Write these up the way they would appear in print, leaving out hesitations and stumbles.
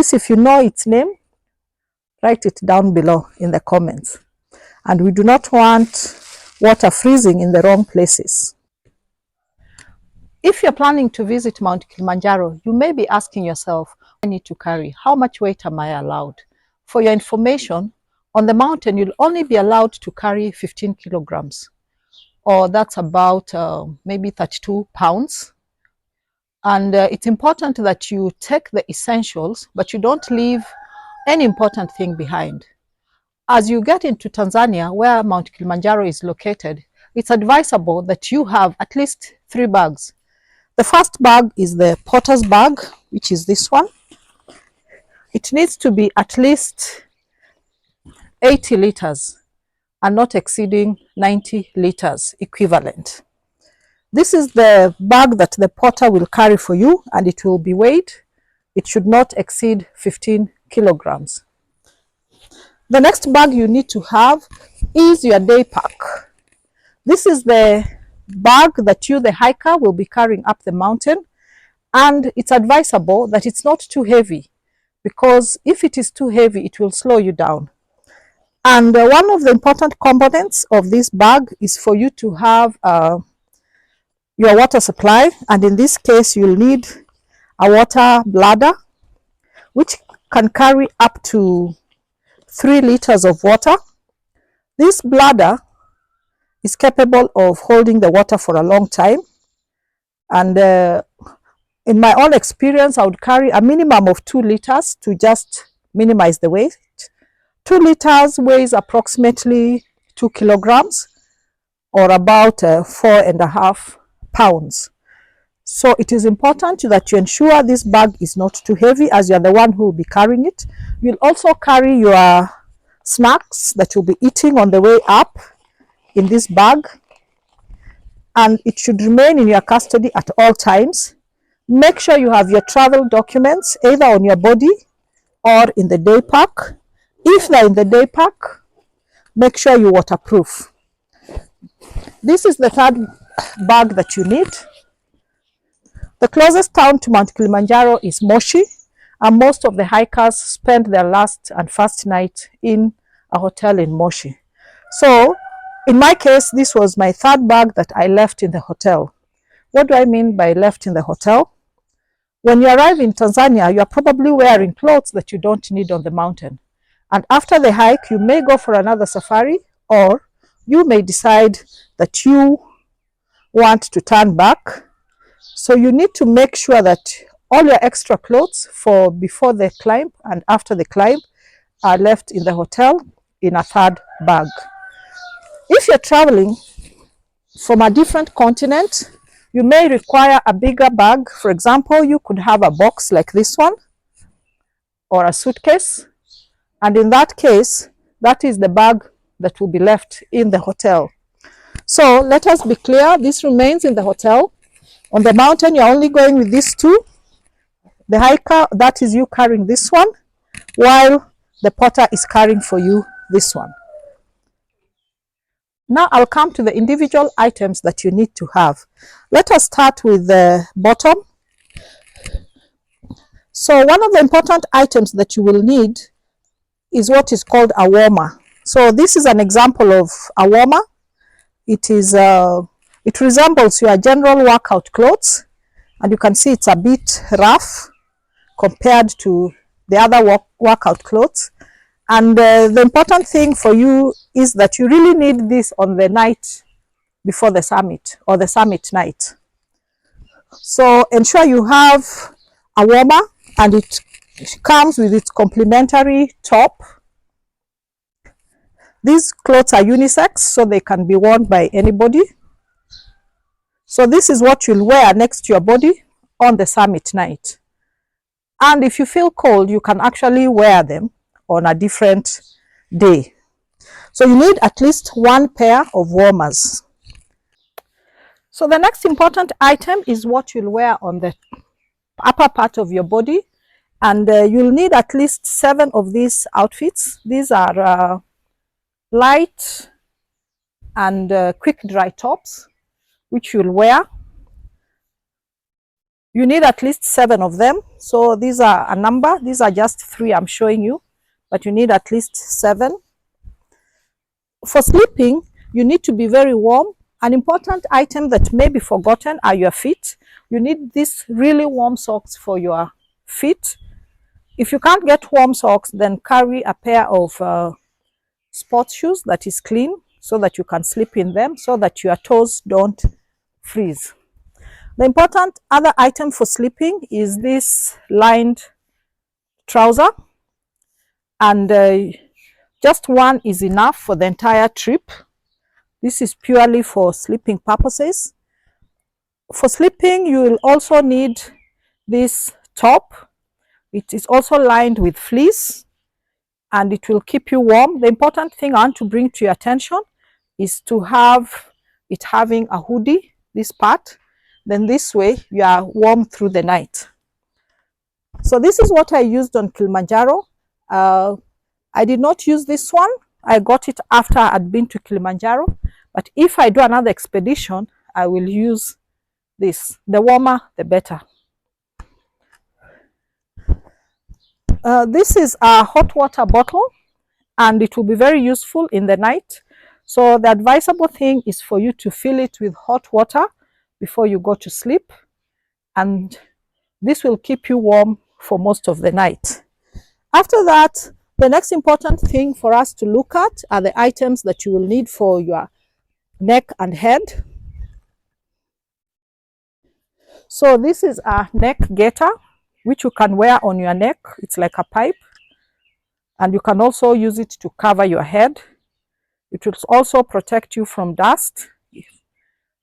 Please, if you know its name, write it down below in the comments. And we do not want water freezing in the wrong places. If you're planning to visit Mount Kilimanjaro, you may be asking yourself, I need to carry, how much weight am I allowed? For your information, on the mountain, you'll only be allowed to carry 15 kilograms, or that's about maybe 32 pounds. And it's important that you take the essentials, but you don't leave any important thing behind. As you get into Tanzania, where Mount Kilimanjaro is located, it's advisable that you have at least 3 bags. The first bag is the porter's bag, which is this one. It needs to be at least 80 liters and not exceeding 90 liters equivalent. This is the bag that the porter will carry for you, and it will be weighed. It should not exceed 15 kilograms. The next bag you need to have is your day pack. This is the bag that you, the hiker, will be carrying up the mountain, and it's advisable that it's not too heavy, because if it is too heavy, it will slow you down. And one of the important components of this bag is for you to have your water supply, and in this case you'll need a water bladder which can carry up to 3 liters of water. This bladder is capable of holding the water for a long time, and in my own experience, I would carry a minimum of 2 liters to just minimize the weight. 2 liters weighs approximately 2 kilograms, or about 4.5 pounds. So it is important that you ensure this bag is not too heavy, as you're the one who will be carrying it. You'll also carry your snacks that you'll be eating on the way up in this bag, and it should remain in your custody at all times. Make sure you have your travel documents either on your body or in the day pack. If they're in the day pack, make sure you waterproof. This is the third bag that you need. The closest town to Mount Kilimanjaro is Moshi, and most of the hikers spend their last and first night in a hotel in Moshi. So in my case, this was my third bag that I left in the hotel. What do I mean by left in the hotel? When you arrive in Tanzania, you are probably wearing clothes that you don't need on the mountain. And after the hike, you may go for another safari, or you may decide that you want to turn back. So you need to make sure that all your extra clothes for before the climb and after the climb are left in the hotel in a third bag. If you're traveling from a different continent, you may require a bigger bag. For example, you could have a box like this one, or a suitcase. And in that case, that is the bag that will be left in the hotel. So let us be clear, this remains in the hotel. On the mountain, you're only going with these two. The hiker, that is you carrying this one, while the porter is carrying for you this one. Now I'll come to the individual items that you need to have. Let us start with the bottom. So one of the important items that you will need is what is called a warmer. So this is an example of a warmer. It resembles your general workout clothes, and you can see it's a bit rough compared to the other workout clothes. And the important thing for you is that you really need this on the night before the summit, or the summit night. So ensure you have a warmer, and it comes with its complimentary top. These clothes are unisex, so they can be worn by anybody. So this is what you'll wear next to your body on the summit night. And if you feel cold, you can actually wear them on a different day. So you need at least one pair of warmers. So the next important item is what you'll wear on the upper part of your body. And you'll need at least 7 of these outfits. These are light and quick dry tops, which you'll wear. You need at least 7 of them. So these are a number. These are just 3 I'm showing you, but you need at least 7. For sleeping, you need to be very warm. An important item that may be forgotten are your feet. You need these really warm socks for your feet. If you can't get warm socks, then carry a pair of sports shoes that is clean, so that you can sleep in them, so that your toes don't freeze. The important other item for sleeping is this lined trouser, and just one is enough for the entire trip. This is purely for sleeping purposes. For sleeping, you will also need this top. It is also lined with fleece, and it will keep you warm. The important thing I want to bring to your attention is to have it having a hoodie, this part. Then this way you are warm through the night. So this is what I used on Kilimanjaro. I did not use this one. I got it after I'd been to Kilimanjaro. But if I do another expedition, I will use this. The warmer, the better. This is a hot water bottle, and it will be very useful in the night. So the advisable thing is for you to fill it with hot water before you go to sleep, and this will keep you warm for most of the night. After that, the next important thing for us to look at are the items that you will need for your neck and head. So this is a neck gaiter, which you can wear on your neck. It's like a pipe, and you can also use it to cover your head. It will also protect you from dust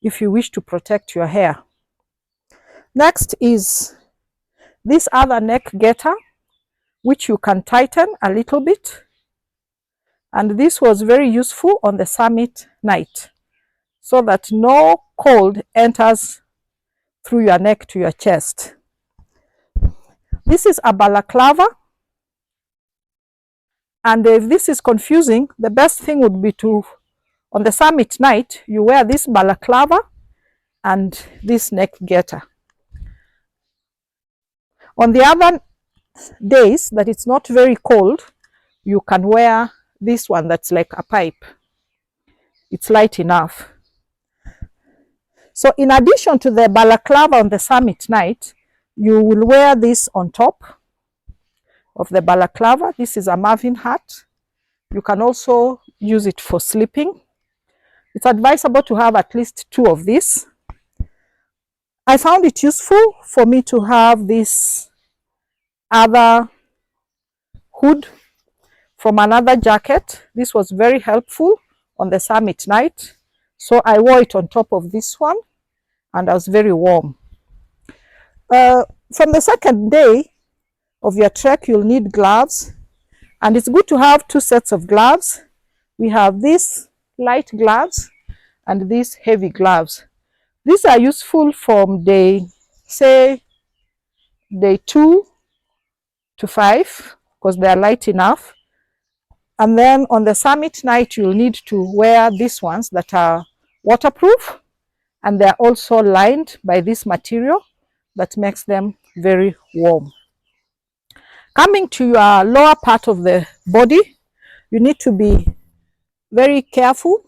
if you wish to protect your hair. Next is this other neck gaiter, which you can tighten a little bit, and this was very useful on the summit night, so that no cold enters through your neck to your chest. This is a balaclava, and if this is confusing, the best thing would be to, on the summit night, you wear this balaclava and this neck gaiter. On the other days that it's not very cold, you can wear this one that's like a pipe. It's light enough. So in addition to the balaclava on the summit night, you will wear this on top of the balaclava. This is a Marvin hat. You can also use it for sleeping. It's advisable to have at least 2 of these. I found it useful for me to have this other hood from another jacket. This was very helpful on the summit night. So I wore it on top of this one, and I was very warm. From the second day of your trek, you'll need gloves, and it's good to have 2 sets of gloves. We have these light gloves and these heavy gloves. These are useful from day 2 to 5, because they are light enough. And then on the summit night, you'll need to wear these ones that are waterproof, and they're also lined by this material that makes them very warm. Coming to your lower part of the body, you need to be very careful.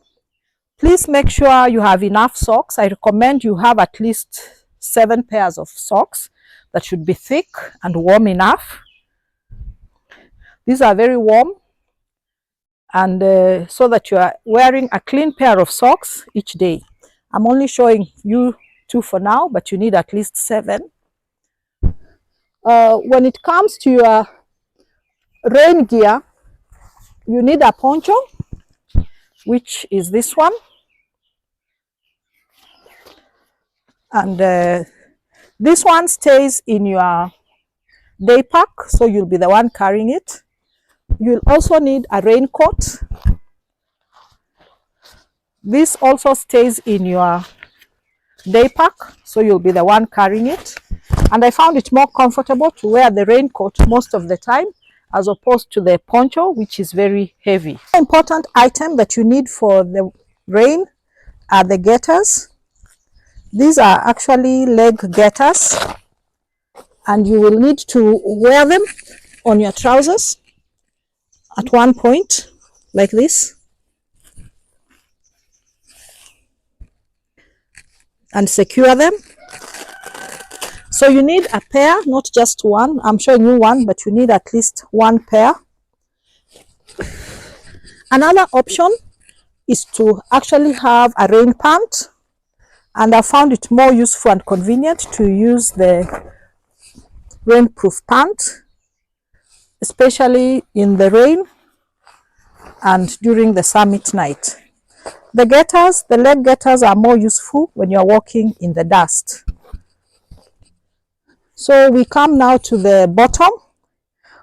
Please make sure you have enough socks. I recommend you have at least 7 pairs of socks that should be thick and warm enough. These are very warm, and so that you are wearing a clean pair of socks each day. I'm only showing you 2 for now, but you need at least 7. When it comes to your rain gear, you need a poncho, which is this one, and this one stays in your day pack, so you'll be the one carrying it. You'll also need a raincoat. This also stays in your day pack, so you'll be the one carrying it. And I found it more comfortable to wear the raincoat most of the time, as opposed to the poncho, which is very heavy. An important item that you need for the rain are the gaiters. These are actually leg gaiters. and you will need to wear them on your trousers at one point like this, and secure them. So you need a pair, not just one. I'm showing you one, but you need at least one pair. Another option is to actually have a rain pant, and I found it more useful and convenient to use the rainproof pant, especially in the rain and during the summit night. The leg gaiters are more useful when you're walking in the dust. So we come now to the bottom.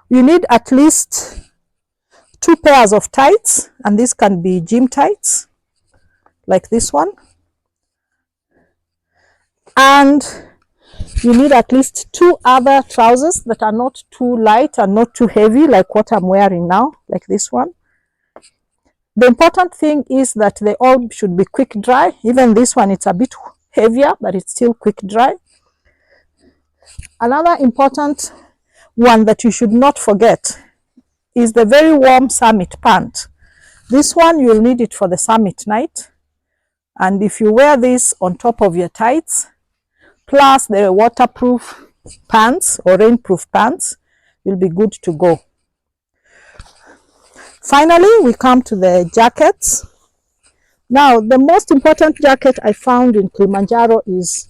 You need at least 2 pairs of tights, and these can be gym tights like this one, and you need at least 2 other trousers that are not too light and not too heavy, like what I'm wearing now, like this one. The important thing is that they all should be quick dry. Even this one, it's a bit heavier, but it's still quick dry. Another important one that you should not forget is the very warm summit pant. This one, you'll need it for the summit night, and if you wear this on top of your tights plus the waterproof pants or rainproof pants, you'll be good to go. Finally, we come to the jackets. Now, the most important jacket I found in Kilimanjaro is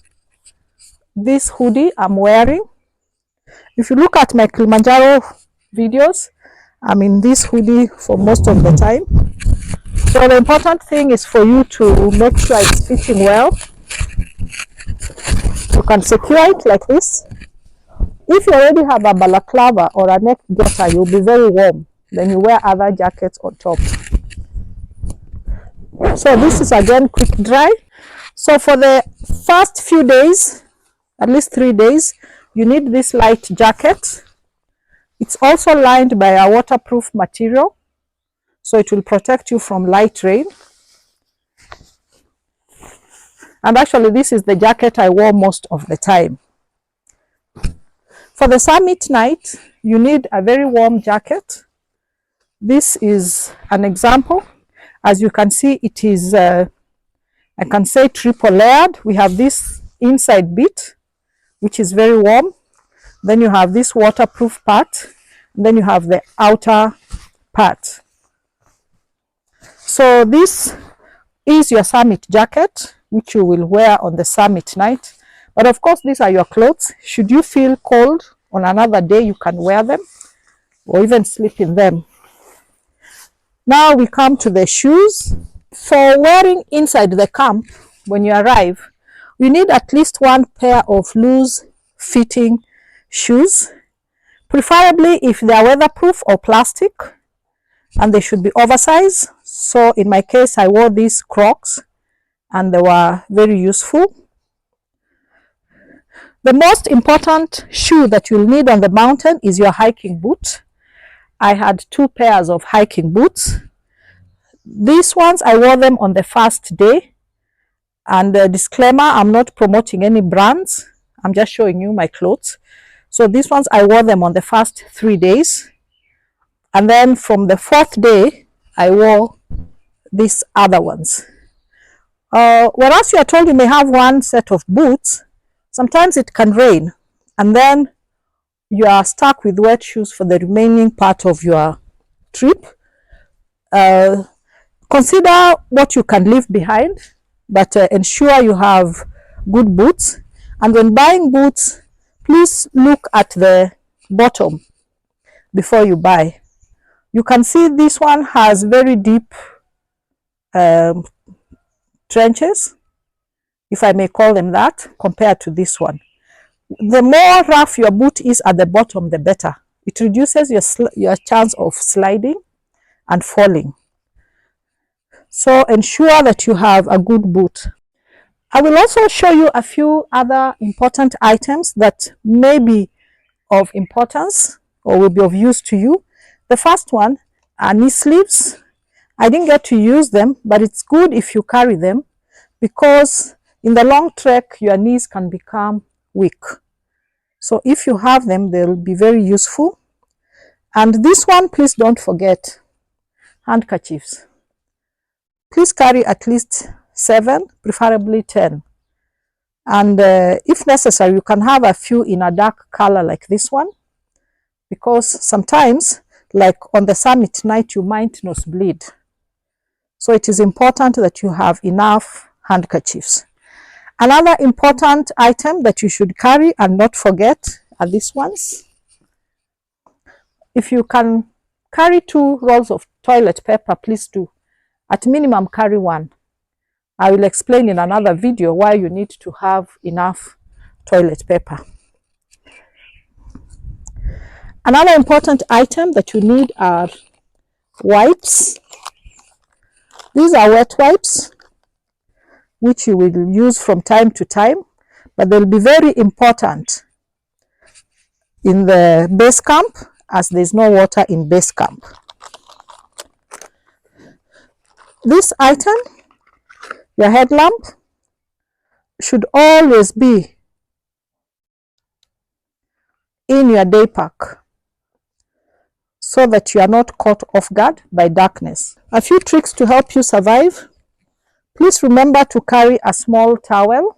this hoodie I'm wearing. If you look at my Kilimanjaro videos, I'm in this hoodie for most of the time. So the important thing is for you to make sure it's fitting well. You can secure it like this. If you already have a balaclava or a neck gaiter, you'll be very warm. Then you wear other jackets on top. So this is again quick dry. So for the first few days, at least 3 days, you need this light jacket. It's also lined by a waterproof material, so it will protect you from light rain. And actually, this is the jacket I wore most of the time. For the summit night, you need a very warm jacket. This is an example. As you can see, it is, I can say, triple layered. We have this inside bit, which is very warm. Then you have this waterproof part. And then you have the outer part. So this is your summit jacket, which you will wear on the summit night. But of course, these are your clothes. Should you feel cold on another day, you can wear them or even sleep in them. Now we come to the shoes. For wearing inside the camp, when you arrive, you need at least 1 pair of loose fitting shoes, preferably if they are weatherproof or plastic, and they should be oversized. So in my case, I wore these Crocs and they were very useful. The most important shoe that you'll need on the mountain is your hiking boot. I had 2 pairs of hiking boots. These ones, I wore them on the first day. And disclaimer, I'm not promoting any brands. I'm just showing you my clothes. So these ones, I wore them on the first 3 days. And then from the 4th day, I wore these other ones. Whereas you are told you may have 1 set of boots, sometimes it can rain. And then you are stuck with wet shoes for the remaining part of your trip. Consider what you can leave behind, but ensure you have good boots. And when buying boots, please look at the bottom before you buy. You can see this one has very deep trenches, if I may call them that, compared to this one. The more rough your boot is at the bottom, the better. It reduces your chance of sliding and falling. So ensure that you have a good boot. I will also show you a few other important items that may be of importance or will be of use to you. The first one are knee sleeves. I didn't get to use them, but it's good if you carry them, because in the long trek, your knees can become weak. So if you have them, they'll be very useful. And this one, please don't forget, handkerchiefs. Please carry at least 7, preferably 10. And if necessary, you can have a few in a dark color like this one, because sometimes, like on the summit night, you might nosebleed. So it is important that you have enough handkerchiefs. Another important item that you should carry and not forget are these ones. If you can carry 2 rolls of toilet paper, please do. At minimum, carry 1. I will explain in another video why you need to have enough toilet paper. Another important item that you need are wipes. These are wet wipes, which you will use from time to time, but they'll be very important in the base camp, as there's no water in base camp. This item, your headlamp, should always be in your day pack so that you are not caught off guard by darkness. A few tricks to help you survive. Please remember to carry a small towel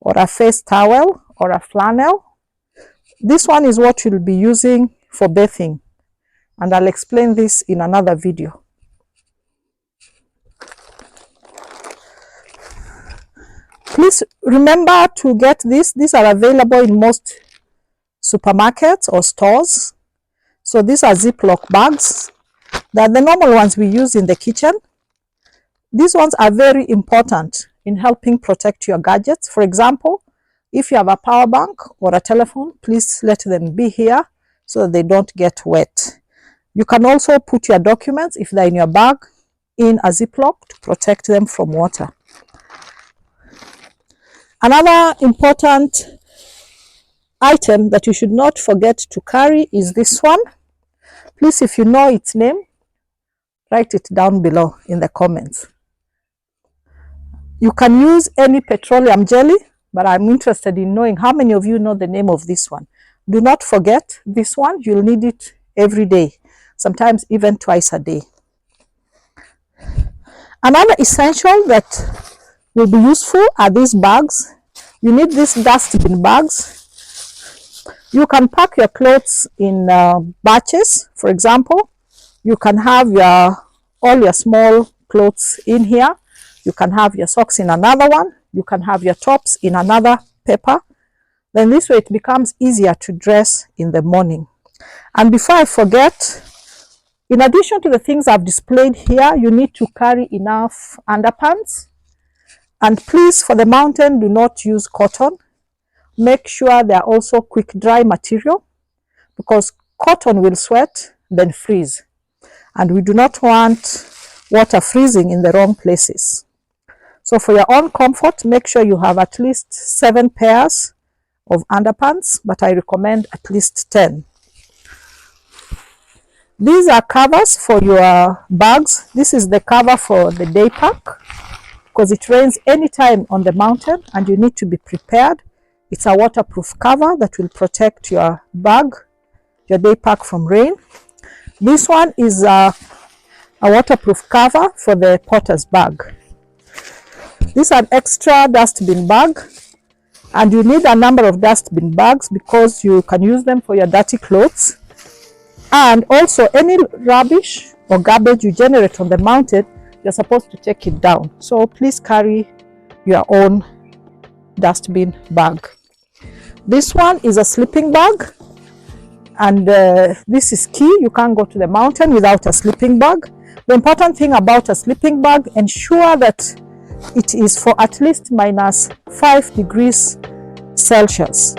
or a face towel or a flannel. This one is what you'll be using for bathing, and I'll explain this in another video. Please remember to get this. These are available in most supermarkets or stores. So these are Ziploc bags. They're the normal ones we use in the kitchen. These ones are very important in helping protect your gadgets. For example, if you have a power bank or a telephone, please let them be here so that they don't get wet. You can also put your documents, if they're in your bag, in a Ziploc to protect them from water. Another important item that you should not forget to carry is this one. Please, if you know its name, write it down below in the comments. You can use any petroleum jelly, but I'm interested in knowing how many of you know the name of this one. Do not forget this one. You'll need it every day, sometimes even twice a day. Another essential that will be useful are these bags. You need these dustbin bags. You can pack your clothes in batches. For example, you can have all your small clothes in here. You can have your socks in another one. You can have your tops in another paper. Then this way it becomes easier to dress in the morning. And before I forget, in addition to the things I've displayed here, you need to carry enough underpants. And please, for the mountain, do not use cotton. Make sure they are also quick dry material, because cotton will sweat, then freeze. And we do not want water freezing in the wrong places. So for your own comfort, make sure you have at least 7 pairs of underpants, but I recommend at least 10. These are covers for your bags. This is the cover for the day pack, because it rains anytime on the mountain and you need to be prepared. It's a waterproof cover that will protect your bag, your day pack, from rain. This one is a waterproof cover for the potter's bag. This is an extra dustbin bag, and you need a number of dustbin bags because you can use them for your dirty clothes. And also any rubbish or garbage you generate on the mountain, you're supposed to take it down. So please carry your own dustbin bag. This one is a sleeping bag, and this is key. You can't go to the mountain without a sleeping bag. The important thing about a sleeping bag, ensure that it is for at least -5 degrees Celsius.